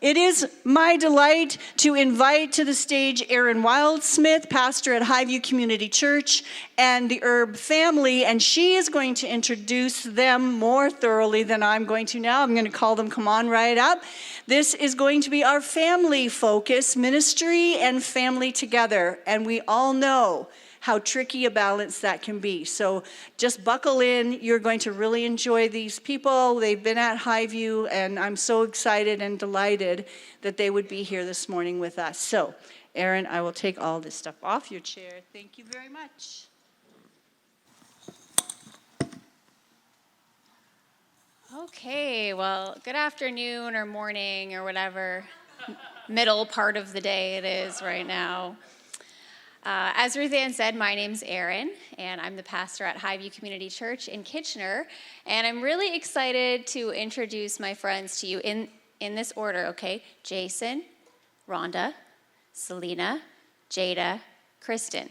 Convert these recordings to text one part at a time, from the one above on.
It is my delight to invite to the stage Erin Wildsmith, pastor at Highview Community Church, and the Erb family, and she is going to introduce them more thoroughly than I'm going to now. I'm going to call them, come on right up. This is going to be our family focus, ministry and family together, and we all know how tricky a balance that can be. So just buckle in. You're going to really enjoy these people. They've been at Highview, and I'm so excited and delighted that they would be here this morning with us. So, Erin, I will take all this stuff off your chair. Thank you very much. Okay, well, good afternoon or morning or whatever middle part of the day it is right now. As Ruth Ann said, my name's Erin, and I'm the pastor at Highview Community Church in Kitchener, and I'm really excited to introduce my friends to you in this order, okay? Jason, Rhonda, Selena, Jada, Kristen.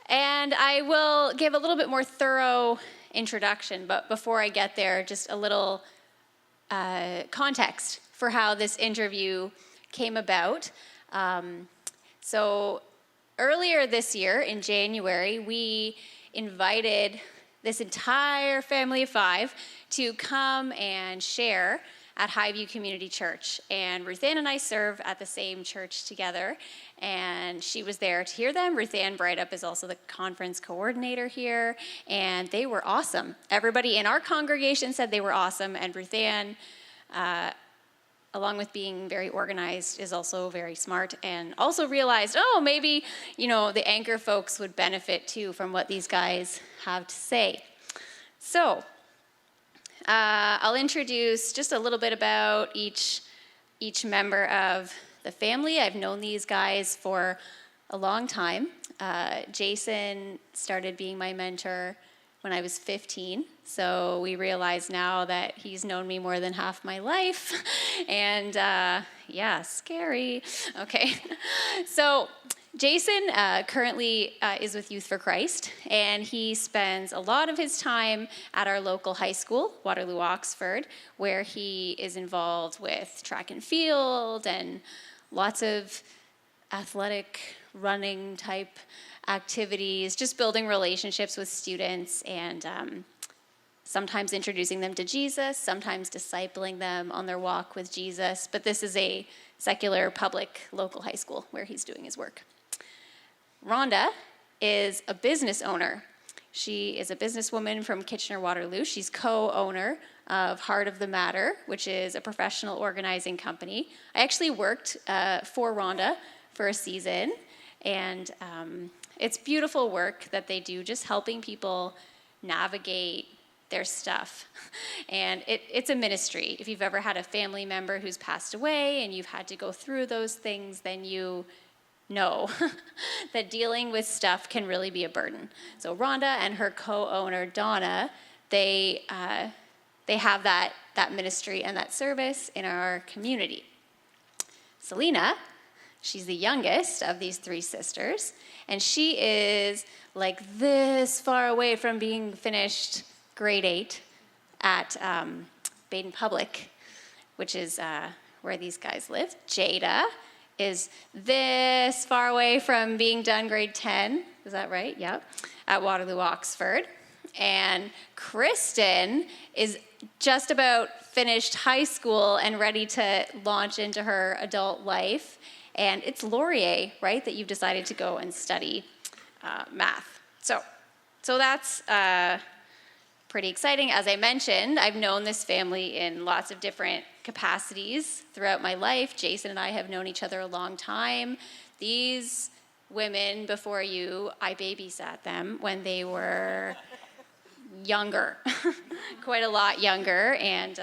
And I will give a little bit more thorough introduction, but before I get there, just a little context for how this interview came about. So earlier this year, in January, we invited this entire family of 5 to come and share at Highview Community Church. And Ruth Ann and I serve at the same church together, and she was there to hear them. Ruth Ann Breitup is also the conference coordinator here, and they were awesome. Everybody in our congregation said they were awesome, and Ruth Ann, along with being very organized, is also very smart, and also realized, maybe, the Anchor folks would benefit too from what these guys have to say. So, I'll introduce just a little bit about each member of the family. I've known these guys for a long time. Jason started being my mentor when I was 15, so we realize now that he's known me more than half my life, and scary. Okay, so Jason currently is with Youth for Christ, and he spends a lot of his time at our local high school, Waterloo Oxford, where he is involved with track and field and lots of athletic running type activities, just building relationships with students, and sometimes introducing them to Jesus, sometimes discipling them on their walk with Jesus. But this is a secular public local high school where he's doing his work. Rhonda is a business owner. She is a businesswoman from Kitchener-Waterloo. She's co-owner of Heart of the Matter, which is a professional organizing company. I actually worked for Rhonda for a season, and it's beautiful work that they do, just helping people navigate their stuff. And it's a ministry. If you've ever had a family member who's passed away and you've had to go through those things, then you know that dealing with stuff can really be a burden. So Rhonda and her co-owner, Donna, they have that ministry and that service in our community. Selena, she's the youngest of these 3 sisters, and she is like this far away from being finished grade 8 at Baden Public, which is where these guys live. Jada is this far away from being done grade 10. Is that right? Yeah. At Waterloo Oxford. And Kristen is just about finished high school and ready to launch into her adult life. And it's Laurier, right, that you've decided to go and study math. So that's pretty exciting. As I mentioned, I've known this family in lots of different capacities throughout my life. Jason and I have known each other a long time. These women before you, I babysat them when they were younger, quite a lot younger, and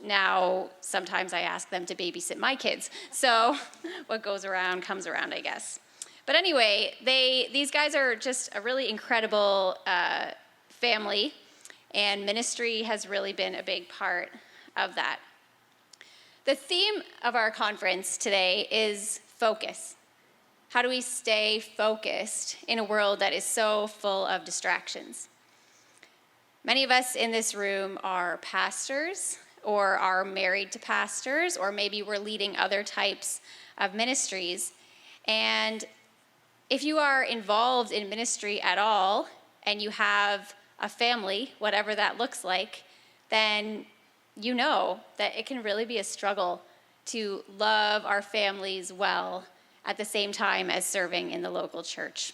now sometimes I ask them to babysit my kids. So what goes around comes around, I guess. But anyway, these guys are just a really incredible family, and ministry has really been a big part of that. The theme of our conference today is focus. How do we stay focused in a world that is so full of distractions? Many of us in this room are pastors or are married to pastors, or maybe we're leading other types of ministries. And if you are involved in ministry at all and you have a family, whatever that looks like, then you know that it can really be a struggle to love our families well at the same time as serving in the local church.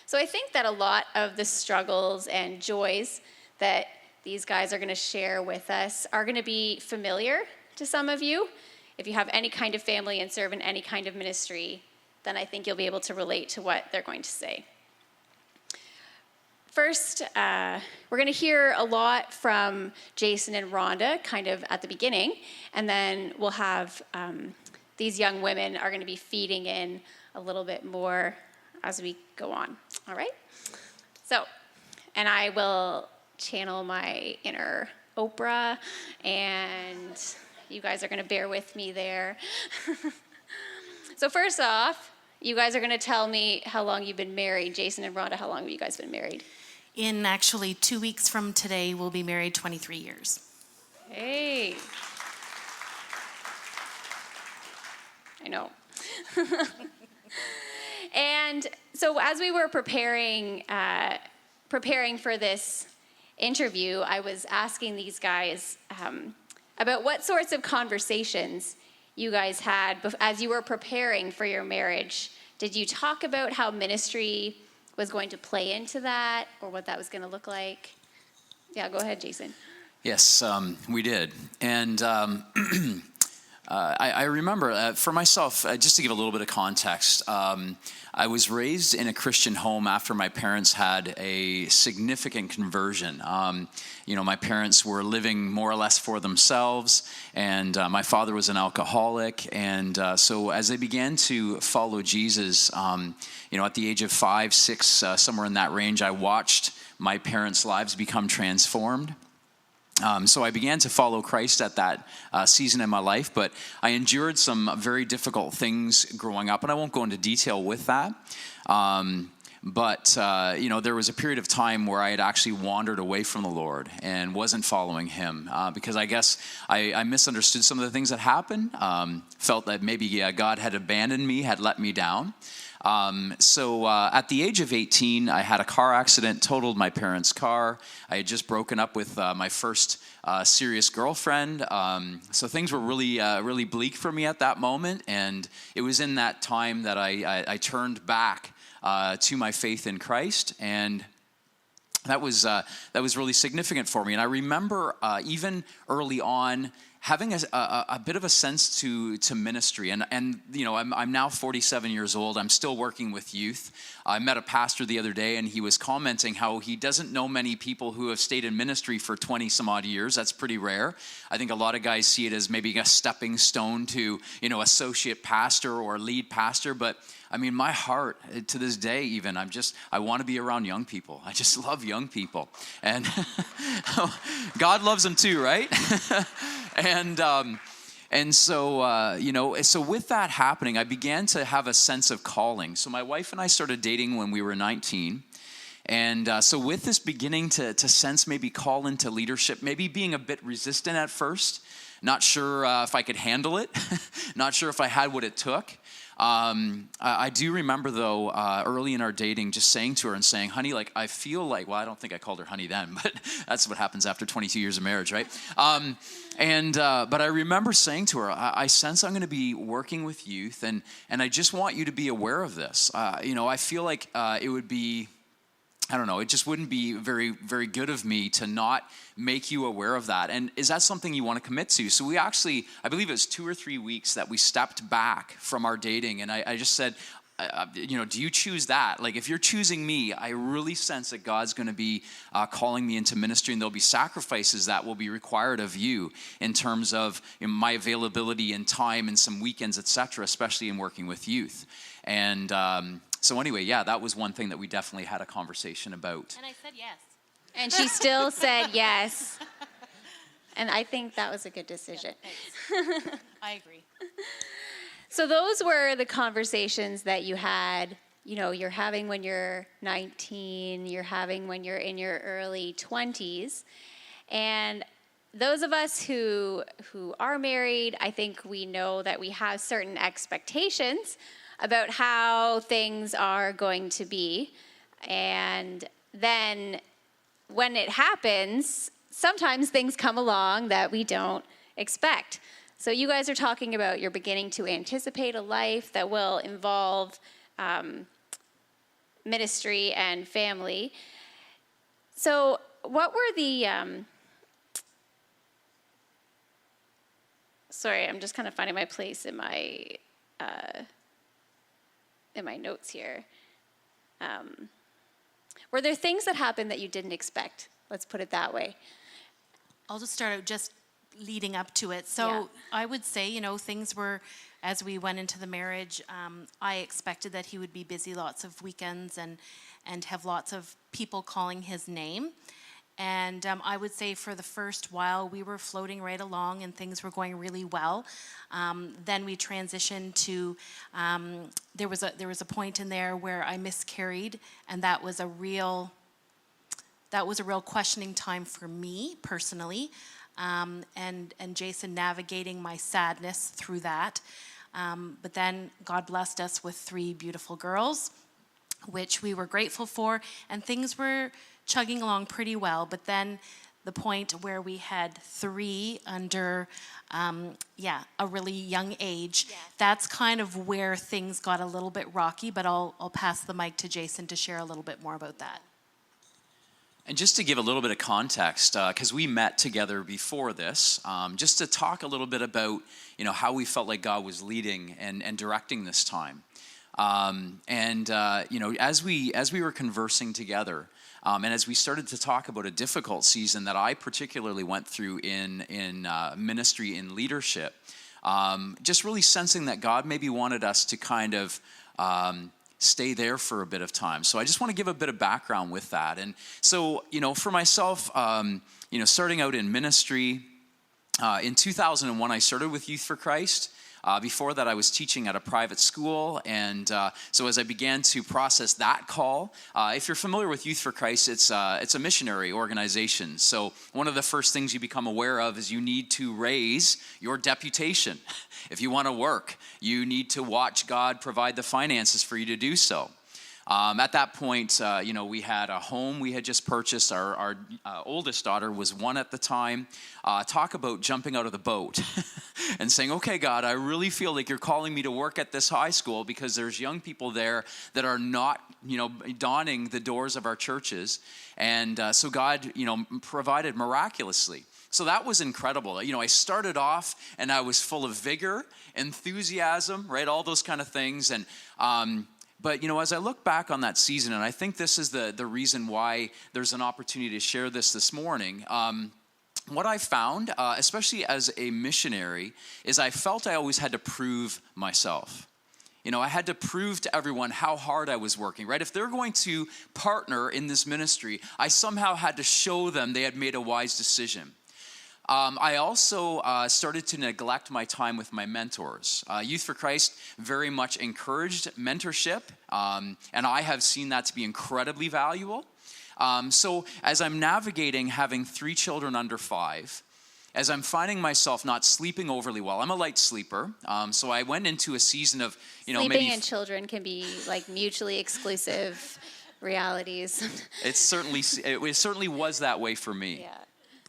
So I think that a lot of the struggles and joys that these guys are going to share with us are going to be familiar to some of you. If you have any kind of family and serve in any kind of ministry, then I think you'll be able to relate to what they're going to say. First, we're going to hear a lot from Jason and Rhonda kind of at the beginning, and then we'll have these young women are going to be feeding in a little bit more as we go on. All right? So, and I will channel my inner Oprah, and you guys are going to bear with me there. So first off, you guys are going to tell me how long you've been married. Jason and Rhonda, how long have you guys been married? In actually 2 weeks from today, we'll be married 23 years. Hey. I know. And so as we were preparing for this interview, I was asking these guys about what sorts of conversations you guys had as you were preparing for your marriage. Did you talk about how ministry was going to play into that, or what that was going to look like? Yeah, go ahead, Jason. Yes, we did. And I remember, for myself, just to give a little bit of context, I was raised in a Christian home after my parents had a significant conversion. My parents were living more or less for themselves, and my father was an alcoholic. And so as they began to follow Jesus, at the age of 5, 6, somewhere in that range, I watched my parents' lives become transformed. So I began to follow Christ at that season in my life, but I endured some very difficult things growing up, and I won't go into detail with that. But there was a period of time where I had actually wandered away from the Lord and wasn't following him because I guess I misunderstood some of the things that happened, felt that maybe God had abandoned me, had let me down. So at the age of 18, I had a car accident, totaled my parents' car. I had just broken up with my first serious girlfriend. So things were really bleak for me at that moment. And it was in that time that I turned back to my faith in Christ. And that was really significant for me. And I remember even early on having a bit of a sense to ministry, and I'm now 47 years old. I'm still working with youth. I met a pastor the other day, and he was commenting how he doesn't know many people who have stayed in ministry for 20 some odd years. That's pretty rare. I think a lot of guys see it as maybe a stepping stone to associate pastor or lead pastor, but I mean, my heart to this day, even I want to be around young people. I just love young people, and God loves them too, right? And so with that happening, I began to have a sense of calling. So my wife and I started dating when we were 19. And so with this beginning to sense maybe call into leadership, maybe being a bit resistant at first, not sure if I could handle it, not sure if I had what it took. I do remember, though, early in our dating, just saying to her and saying, honey, I feel like, well, I don't think I called her honey then, but that's what happens after 22 years of marriage, right? But I remember saying to her, I sense I'm going to be working with youth, and I just want you to be aware of this. I feel like it would be, I don't know, it just wouldn't be very, very good of me to not make you aware of that. And is that something you want to commit to? So we actually, I believe it was 2 or 3 weeks that we stepped back from our dating. And I just said, do you choose that? If you're choosing me, I really sense that God's going to be calling me into ministry, and there'll be sacrifices that will be required of you in terms of my availability and time and some weekends, etc., especially in working with youth. And so anyway, that was one thing that we definitely had a conversation about. And I said yes. And she still said yes. And I think that was a good decision. I agree. So those were the conversations that you had you're having when you're 19, you're having when you're in your early 20s. And those of us who are married, I think we know that we have certain expectations about how things are going to be. And then when it happens, sometimes things come along that we don't expect. So you guys are talking about you're beginning to anticipate a life that will involve ministry and family. So what were the... sorry, I'm just kind of finding my place in my notes here. Were there things that happened that you didn't expect? Let's put it that way. I'll just start out just leading up to it. So Yeah. I would say, things were, as we went into the marriage, I expected that he would be busy lots of weekends and have lots of people calling his name. And I would say for the first while, we were floating right along and things were going really well. Then we transitioned to, there was a point in there where I miscarried, and that was a real questioning time for me personally, and Jason navigating my sadness through that. But then God blessed us with 3 beautiful girls, which we were grateful for, and things were chugging along pretty well. But then the point where we had 3 under a really young age, that's kind of where things got a little bit rocky. But I'll pass the mic to Jason to share a little bit more about that. And just to give a little bit of context, because we met together before this, just to talk a little bit about, how we felt like God was leading and directing this time. As we were conversing together, and as we started to talk about a difficult season that I particularly went through in ministry and leadership, just really sensing that God maybe wanted us to kind of stay there for a bit of time. So I just want to give a bit of background with that. And so, for myself, starting out in ministry, in 2001, I started with Youth for Christ. Before that, I was teaching at a private school, and so as I began to process that call, if you're familiar with Youth for Christ, it's a missionary organization. So one of the first things you become aware of is you need to raise your deputation. If you want to work, you need to watch God provide the finances for you to do so. At that point, we had a home we had just purchased. Our oldest daughter was 1 at the time. Talk about jumping out of the boat and saying, okay, God, I really feel like you're calling me to work at this high school because there's young people there that are not, donning the doors of our churches. And so God, provided miraculously. So that was incredible. I started off and I was full of vigor, enthusiasm, right? All those kind of things. And, but, as I look back on that season, and I think this is the reason why there's an opportunity to share this morning, what I found, especially as a missionary, is I felt I always had to prove myself. I had to prove to everyone how hard I was working, right? If they're going to partner in this ministry, I somehow had to show them they had made a wise decision. I also started to neglect my time with my mentors. Youth for Christ very much encouraged mentorship, and I have seen that to be incredibly valuable. So as I'm navigating having 3 children under 5, as I'm finding myself not sleeping overly well, I'm a light sleeper, so I went into a season of, Sleeping and children can be like mutually exclusive realities. It certainly was that way for me. Yeah.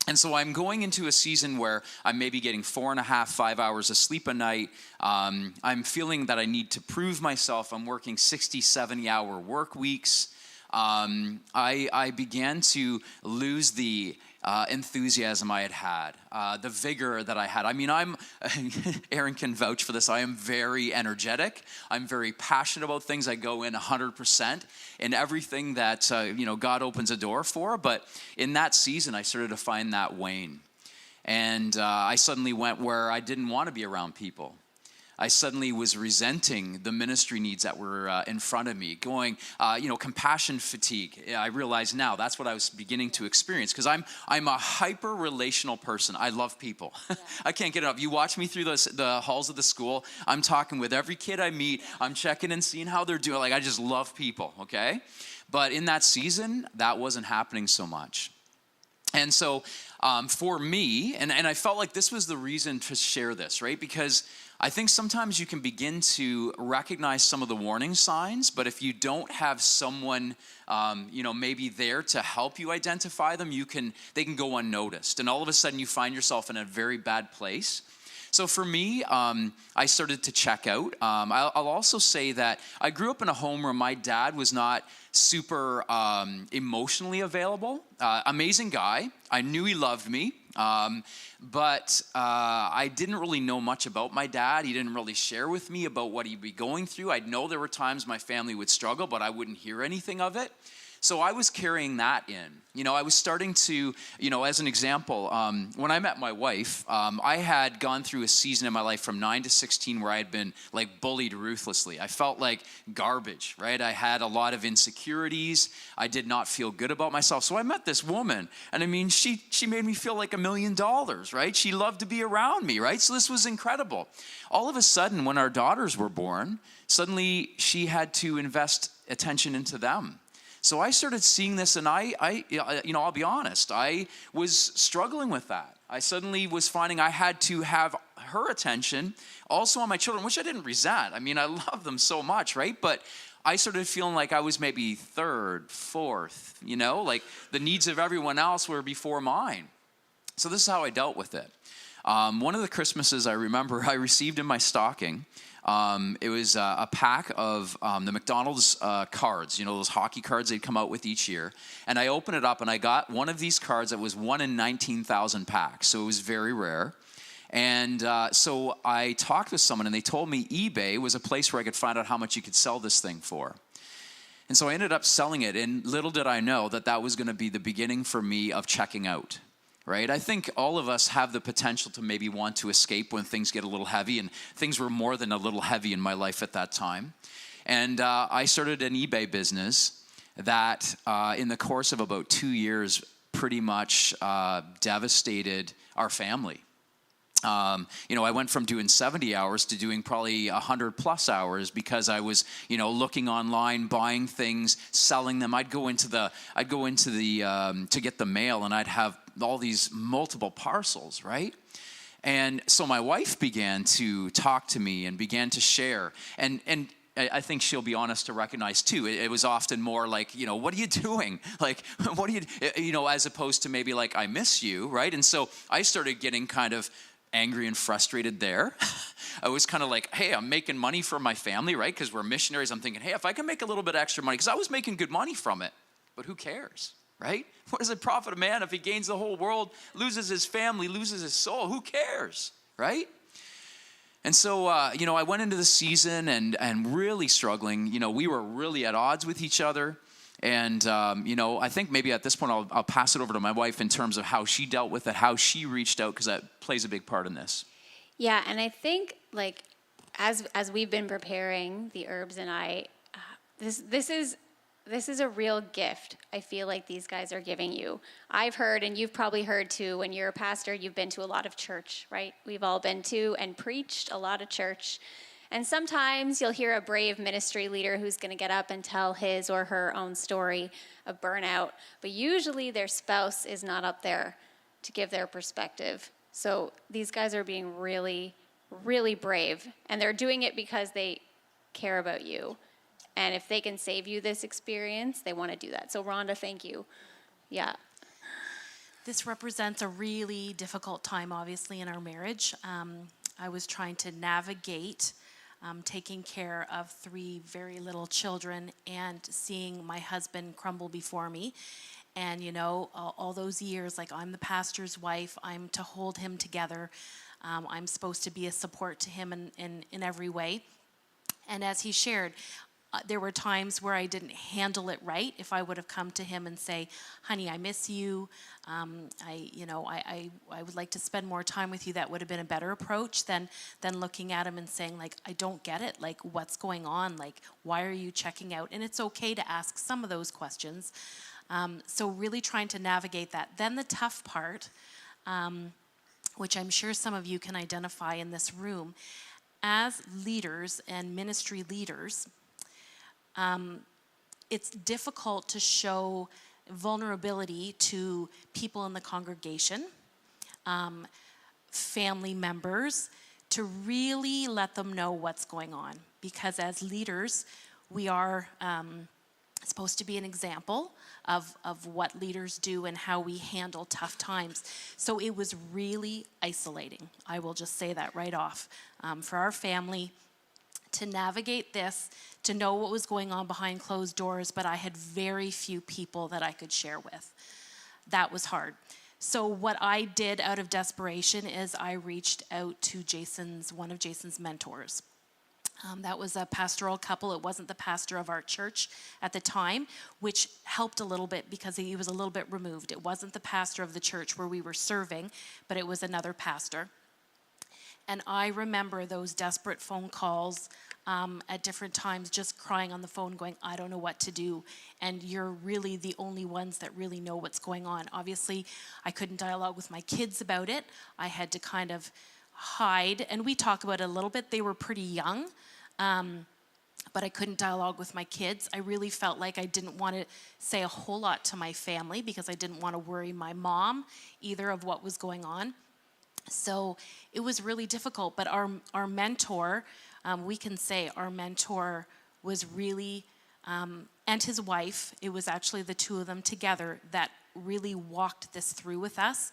And so I'm going into a season where I'm maybe getting 4.5, 5 hours of sleep a night. I'm feeling that I need to prove myself. I'm working 60, 70-hour work weeks. I began to lose the enthusiasm I had, the vigor that I had. I mean, Aaron can vouch for this. I am very energetic. I'm very passionate about things. I go in 100% in everything that, God opens a door for. But in that season, I started to find that wane. And I suddenly went where I didn't want to be around people. I suddenly was resenting the ministry needs that were in front of me, going, compassion fatigue. I realize now that's what I was beginning to experience, because I'm a hyper relational person. I love people. I can't get enough. You watch me through the halls of the school. I'm talking with every kid I meet. I'm checking and seeing how they're doing. Like, I just love people, okay? But in that season, that wasn't happening so much. And so for me, and I felt like this was the reason to share this, right? Because I think sometimes you can begin to recognize some of the warning signs, but if you don't have someone, maybe there to help you identify them, they can go unnoticed. And all of a sudden you find yourself in a very bad place. So for me, I started to check out. I'll also say that I grew up in a home where my dad was not super emotionally available. Amazing guy. I knew he loved me. But I didn't really know much about my dad. He didn't really share with me about what he'd be going through. I'd know there were times my family would struggle, but I wouldn't hear anything of it. So I was carrying that in. I was starting to, as an example, when I met my wife, I had gone through a season in my life from 9 to 16 where I had been like bullied ruthlessly. I felt like garbage, right? I had a lot of insecurities. I did not feel good about myself. So I met this woman, and I mean, she made me feel like $1 million, right? She loved to be around me, right? So this was incredible. All of a sudden, when our daughters were born, suddenly she had to invest attention into them. So I started seeing this, and I'll be honest, I was struggling with that. I suddenly was finding I had to have her attention also on my children, which I didn't resent. I mean, I love them so much, right? But I started feeling like I was maybe third, fourth, like the needs of everyone else were before mine. So this is how I dealt with it. One of the Christmases I remember I received in my stocking, it was a pack of the McDonald's cards, those hockey cards they'd come out with each year. And I opened it up, and I got one of these cards that was 1 in 19,000 packs. So it was very rare. And so I talked with someone, and they told me eBay was a place where I could find out how much you could sell this thing for. And so I ended up selling it, and little did I know that was going to be the beginning for me of checking out. Right? I think all of us have the potential to maybe want to escape when things get a little heavy, and things were more than a little heavy in my life at that time. And I started an eBay business that in the course of about 2 years pretty much devastated our family. I went from doing 70 hours to doing probably 100 plus hours because I was, looking online, buying things, selling them. I'd go into the to get the mail, and I'd have all these multiple parcels, right? And so my wife began to talk to me and began to share, and I think she'll be honest to recognize too. It was often more like, what are you doing? Like, what are you, as opposed to maybe like, I miss you, right? And so I started getting kind of angry and frustrated there. I was kind of like, hey, I'm making money for my family, right? Because we're missionaries. I'm thinking, hey, if I can make a little bit extra money, because I was making good money from it, but who cares, right? What does it profit a man if he gains the whole world, loses his family, loses his soul? Who cares, right? And so, I went into the season and really struggling. We were really at odds with each other. And, I think maybe at this point I'll pass it over to my wife in terms of how she dealt with it, how she reached out, because that plays a big part in this. Yeah, and I think like as we've been preparing, the Herbs and I, this is a real gift. I feel like these guys are giving you. I've heard, and you've probably heard too, when you're a pastor, you've been to a lot of church, right? We've all been to and preached a lot of church. And sometimes you'll hear a brave ministry leader who's going to get up and tell his or her own story of burnout. But usually their spouse is not up there to give their perspective. So these guys are being really, really brave. And they're doing it because they care about you. And if they can save you this experience, they want to do that. So Rhonda, thank you. Yeah. This represents a really difficult time, obviously, in our marriage. I was trying to navigate taking care of 3 very little children and seeing my husband crumble before me. And, all those years, like I'm the pastor's wife, I'm to hold him together. I'm supposed to be a support to him in every way. And as he shared, There were times where I didn't handle it right. If I would have come to him and say, honey, I miss you. I would like to spend more time with you. That would have been a better approach than looking at him and saying, like, I don't get it. Like, what's going on? Like, why are you checking out? And it's okay to ask some of those questions. So really trying to navigate that. Then the tough part, which I'm sure some of you can identify in this room, as leaders and ministry leaders, it's difficult to show vulnerability to people in the congregation, family members, to really let them know what's going on. Because as leaders, we are supposed to be an example of what leaders do and how we handle tough times. So it was really isolating. I will just say that right off. For our family to navigate this, to know what was going on behind closed doors, but I had very few people that I could share with. That was hard. So what I did out of desperation is I reached out to one of Jason's mentors. That was a pastoral couple. It wasn't the pastor of our church at the time, which helped a little bit because he was a little bit removed. It wasn't the pastor of the church where we were serving, but it was another pastor. And I remember those desperate phone calls at different times, just crying on the phone going, I don't know what to do. And you're really the only ones that really know what's going on. Obviously, I couldn't dialogue with my kids about it. I had to kind of hide. And we talk about it a little bit. They were pretty young, but I couldn't dialogue with my kids. I really felt like I didn't want to say a whole lot to my family because I didn't want to worry my mom either of what was going on. So it was really difficult, but our mentor, we can say our mentor was really, and his wife, it was actually the two of them together that really walked this through with us.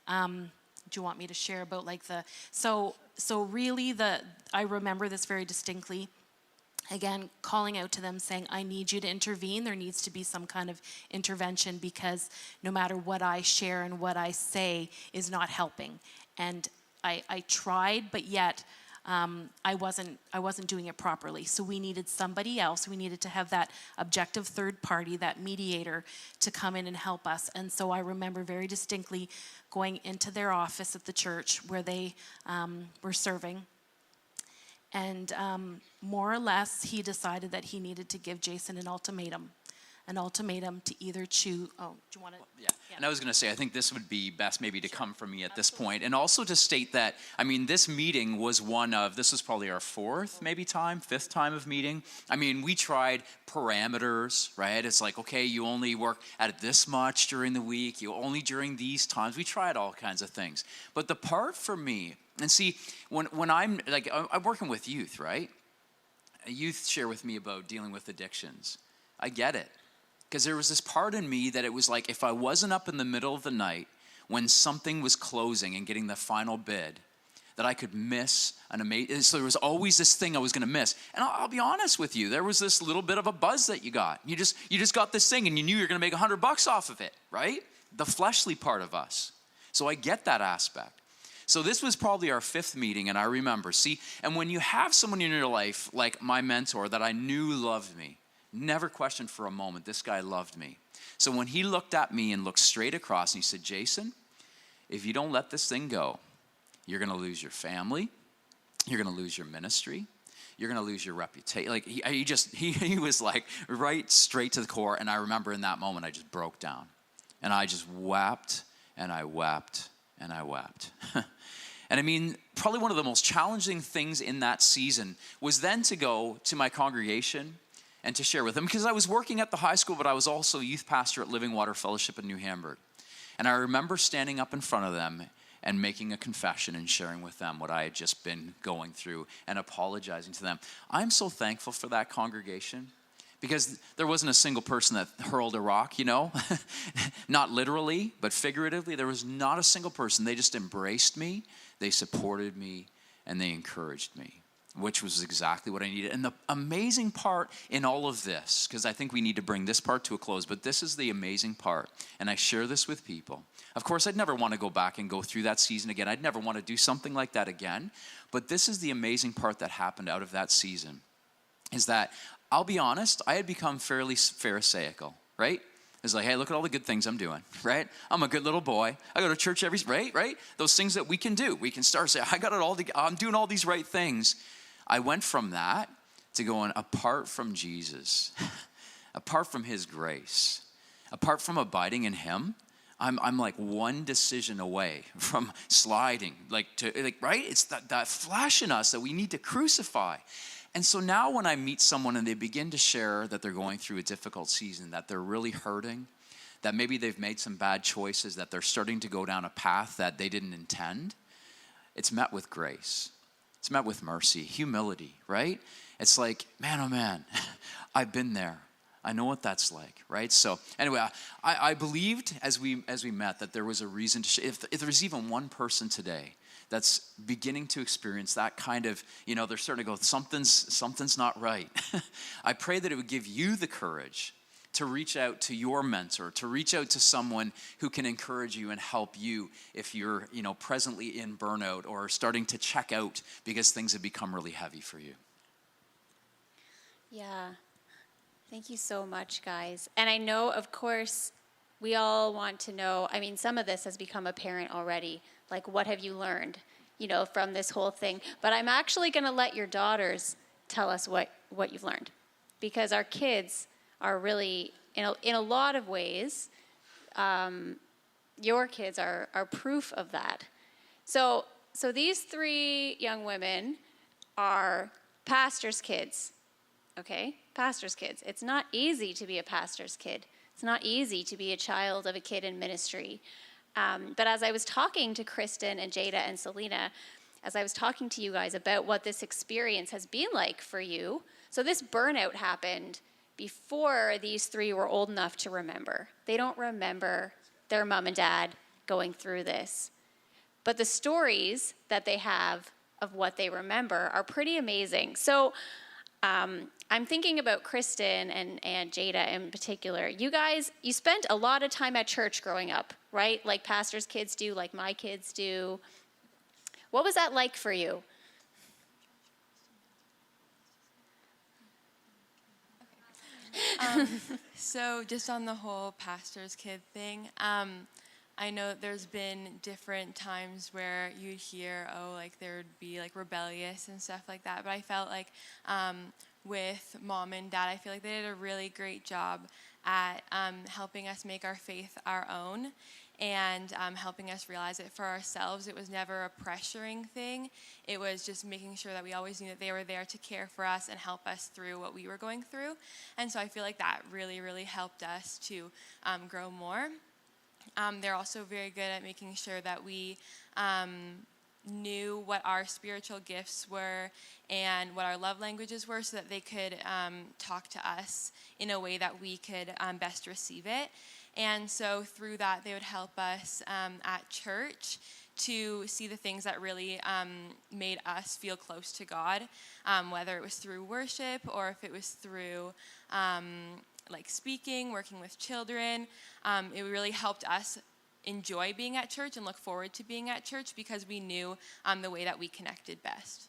Do you want me to share about like so really I remember this very distinctly. Again, calling out to them saying, I need you to intervene. There needs to be some kind of intervention because no matter what I share and what I say is not helping. And I tried, but yet I wasn't doing it properly. So we needed somebody else. We needed to have that objective third party, that mediator, to come in and help us. And so I remember very distinctly going into their office at the church where they were serving. And more or less, he decided that he needed to give Jason an ultimatum to either choose. Oh, do you want to? Yeah. And I was going to say, I think this would be best maybe to come from me at this point. And also to state that, I mean, this meeting was this was probably our fifth time of meeting. I mean, we tried parameters, right? It's like, okay, you only work at this much during the week. You only during these times. We tried all kinds of things. But the part for me, and see, when I'm working with youth, right? Youth share with me about dealing with addictions. I get it. Because there was this part in me that it was like if I wasn't up in the middle of the night when something was closing and getting the final bid, that I could miss an amazing. So there was always this thing I was going to miss. And I'll be honest with you, there was this little bit of a buzz that you got. You just got this thing and you knew you were going to make $100 off of it, right? The fleshly part of us. So I get that aspect. So this was probably our fifth meeting, and I remember. See, and when you have someone in your life like my mentor that I knew loved me, never questioned for a moment, this guy loved me. So when he looked at me and looked straight across and he said, Jason, if you don't let this thing go, you're going to lose your family. You're going to lose your ministry. You're going to lose your reputation. Like he was like right straight to the core. And I remember in that moment, I just broke down and I just wept and I wept and I wept. And I mean, probably one of the most challenging things in that season was then to go to my congregation and to share with them, because I was working at the high school, but I was also youth pastor at Living Water Fellowship in New Hamburg. And I remember standing up in front of them and making a confession and sharing with them what I had just been going through and apologizing to them. I'm so thankful for that congregation because there wasn't a single person that hurled a rock, not literally, but figuratively. There was not a single person. They just embraced me, they supported me, and they encouraged me, which was exactly what I needed. And the amazing part in all of this, because I think we need to bring this part to a close, but this is the amazing part, and I share this with people. Of course, I'd never want to go back and go through that season again. I'd never want to do something like that again. But this is the amazing part that happened out of that season, is that I'll be honest, I had become fairly pharisaical, right? It's like, hey, look at all the good things I'm doing, right? I'm a good little boy. I go to church right? Those things that we can do. We can start saying, I got it all together. I'm doing all these right things. I went from that to going apart from Jesus, apart from his grace, apart from abiding in him. I'm like one decision away from sliding, right? It's that flash in us that we need to crucify. And so now when I meet someone and they begin to share that they're going through a difficult season, that they're really hurting, that maybe they've made some bad choices, that they're starting to go down a path that they didn't intend, it's met with grace. It's met with mercy, humility, right? It's like, man, oh man, I've been there. I know what that's like, right? So anyway, I believed as we met that there was a reason to if there's even one person today that's beginning to experience that kind of, they're starting to go, something's not right. I pray that it would give you the courage to reach out to your mentor, to reach out to someone who can encourage you and help you if you're, presently in burnout or starting to check out because things have become really heavy for you. Yeah. Thank you so much, guys. And I know, of course, we all want to know, some of this has become apparent already. Like, what have you learned, from this whole thing? But I'm actually going to let your daughters tell us what you've learned. Because our kids are really, in a lot of ways, your kids are proof of that. So these three young women are pastors' kids, okay? Pastors' kids. It's not easy to be a pastor's kid. It's not easy to be a child of a kid in ministry. But as I was talking to Kristen and Jada and Selena, as I was talking to you guys about what this experience has been like for you, so this burnout happened before these three were old enough to remember. They don't remember their mom and dad going through this. But the stories that they have of what they remember are pretty amazing. So I'm thinking about Kristen and Jada in particular. You guys, you spent a lot of time at church growing up, right? Like pastors' kids do, like my kids do. What was that like for you? So just on the whole pastor's kid thing, I know there's been different times where you'd hear, there would be rebellious and stuff like that. But I felt like with mom and dad, I feel like they did a really great job at helping us make our faith our own and helping us realize it for ourselves. It was never a pressuring thing. It was just making sure that we always knew that they were there to care for us and help us through what we were going through. And so I feel like that really, really helped us to grow more. They're also very good at making sure that we knew what our spiritual gifts were and what our love languages were so that they could talk to us in a way that we could best receive it. And so through that, they would help us at church to see the things that really made us feel close to God, whether it was through worship or if it was through speaking, working with children. It really helped us enjoy being at church and look forward to being at church because we knew the way that we connected best.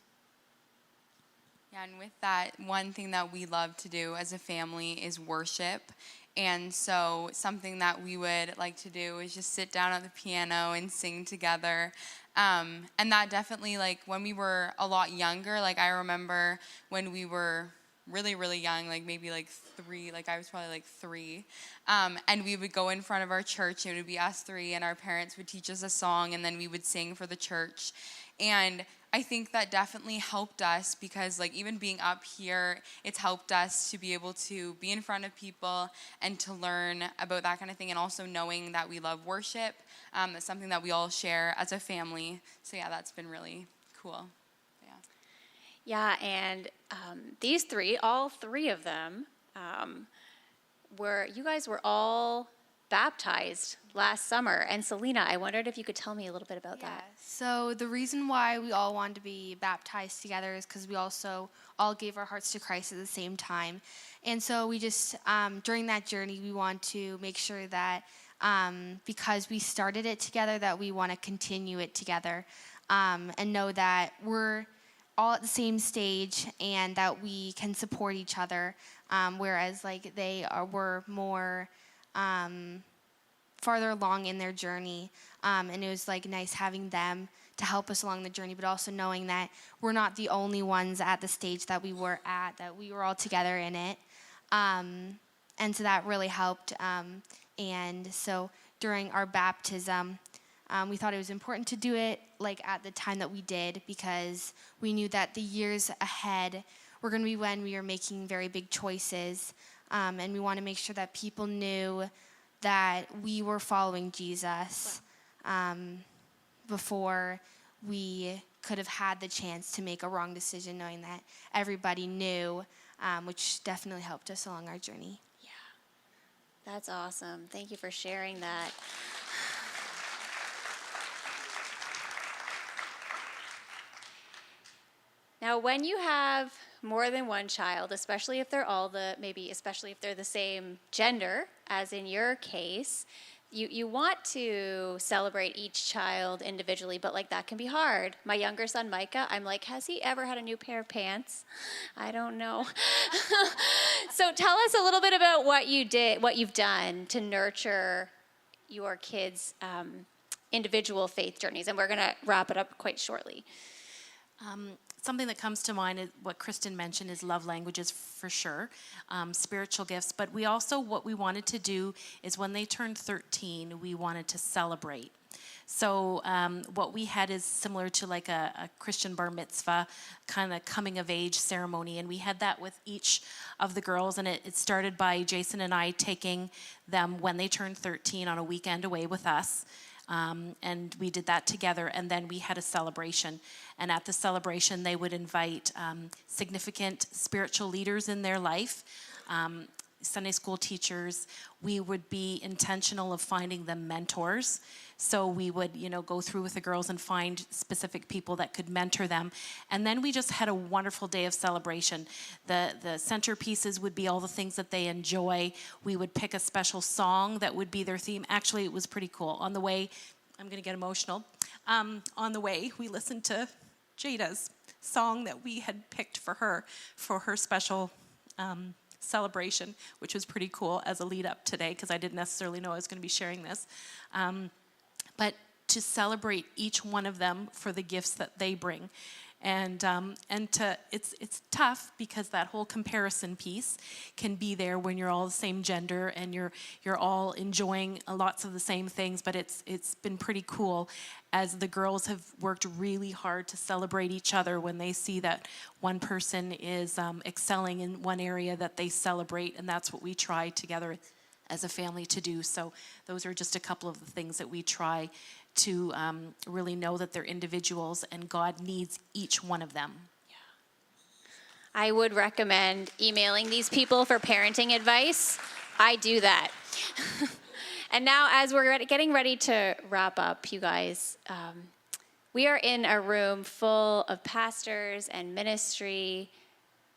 Yeah, and with that, one thing that we love to do as a family is worship. And so something that we would like to do is just sit down at the piano and sing together. And that definitely, when we were a lot younger, I remember when we were really, really young, maybe 3, I was probably 3. And we would go in front of our church, and it would be us 3, and our parents would teach us a song, and then we would sing for the church. And I think that definitely helped us because even being up here, it's helped us to be able to be in front of people and to learn about that kind of thing, and also knowing that we love worship. That's something that we all share as a family. So yeah, that's been really cool. Yeah, and these three, all three of them, you guys were all baptized last summer. And Selena, I wondered if you could tell me a little bit about that. So the reason why we all wanted to be baptized together is because we also all gave our hearts to Christ at the same time. And so we just, during that journey, we want to make sure that because we started it together, that we want to continue it together and know that we're all at the same stage and that we can support each other, whereas like were more farther along in their journey, and it was like nice having them to help us along the journey, but also knowing that we're not the only ones at the stage that we were at, that we were all together in it. And so that really helped. And so during our baptism, we thought it was important to do it like at the time that we did, because we knew that the years ahead were going to be when we were making very big choices. And we want to make sure that people knew that we were following Jesus before we could have had the chance to make a wrong decision, knowing that everybody knew, which definitely helped us along our journey. That's awesome. Thank you for sharing that. Now, when you have more than one child, especially if they're especially if they're the same gender, as in your case, you want to celebrate each child individually, but like that can be hard. My younger son, Micah, I'm like, has he ever had a new pair of pants? I don't know. So tell us a little bit about what you've done to nurture your kids' individual faith journeys, and we're going to wrap it up quite shortly. Something that comes to mind is what Kristen mentioned is love languages for sure, spiritual gifts. But we also, what we wanted to do is when they turned 13, we wanted to celebrate. So what we had is similar to like a Christian bar mitzvah kind of coming of age ceremony. And we had that with each of the girls. And it started by Jason and I taking them when they turned 13 on a weekend away with us. And we did that together, and then we had a celebration. And at the celebration, they would invite significant spiritual leaders in their life, Sunday school teachers. We would be intentional of finding them mentors. So we would, go through with the girls and find specific people that could mentor them. And then we just had a wonderful day of celebration. The centerpieces would be all the things that they enjoy. We would pick a special song that would be their theme. Actually, it was pretty cool. On the way, I'm going to get emotional. On the way, we listened to Jada's song that we had picked for her special celebration, which was pretty cool as a lead up today, because I didn't necessarily know I was going to be sharing this. But to celebrate each one of them for the gifts that they bring. And it's tough because that whole comparison piece can be there when you're all the same gender and you're all enjoying lots of the same things. But it's been pretty cool as the girls have worked really hard to celebrate each other when they see that one person is excelling in one area that they celebrate, and that's what we try together as a family to do. So those are just a couple of the things that we try to really know that they're individuals and God needs each one of them. I would recommend emailing these people for parenting advice. I do that. And now, as we're getting ready to wrap up, you guys, we are in a room full of pastors and ministry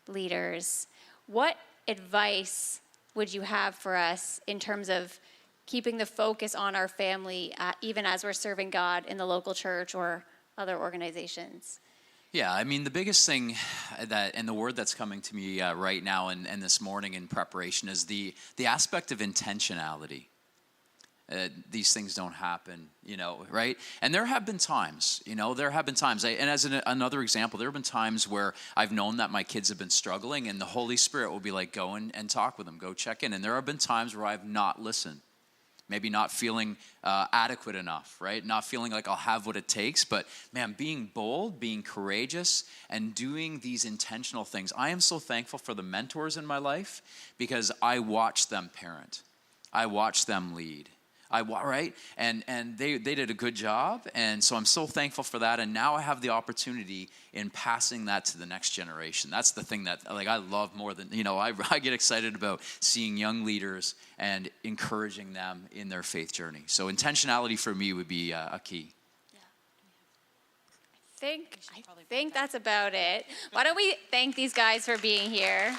leaders. What advice would you have for us in terms of keeping the focus on our family, even as we're serving God in the local church or other organizations? Yeah, I mean, the biggest thing and the word that's coming to me right now and this morning in preparation is the aspect of intentionality. These things don't happen, right? And there have been times, and as another example, there have been times where I've known that my kids have been struggling and the Holy Spirit will be like, go and talk with them, go check in. And there have been times where I've not listened. Maybe not feeling adequate enough, right? Not feeling like I'll have what it takes, but man, being bold, being courageous, and doing these intentional things. I am so thankful for the mentors in my life because I watch them parent. I watch them lead. Right? And they did a good job, and so I'm so thankful for that, and now I have the opportunity in passing that to the next generation. That's the thing that I love more than, I get excited about seeing young leaders and encouraging them in their faith journey. So intentionality for me would be a key. I think that's about it. Why don't we thank these guys for being here?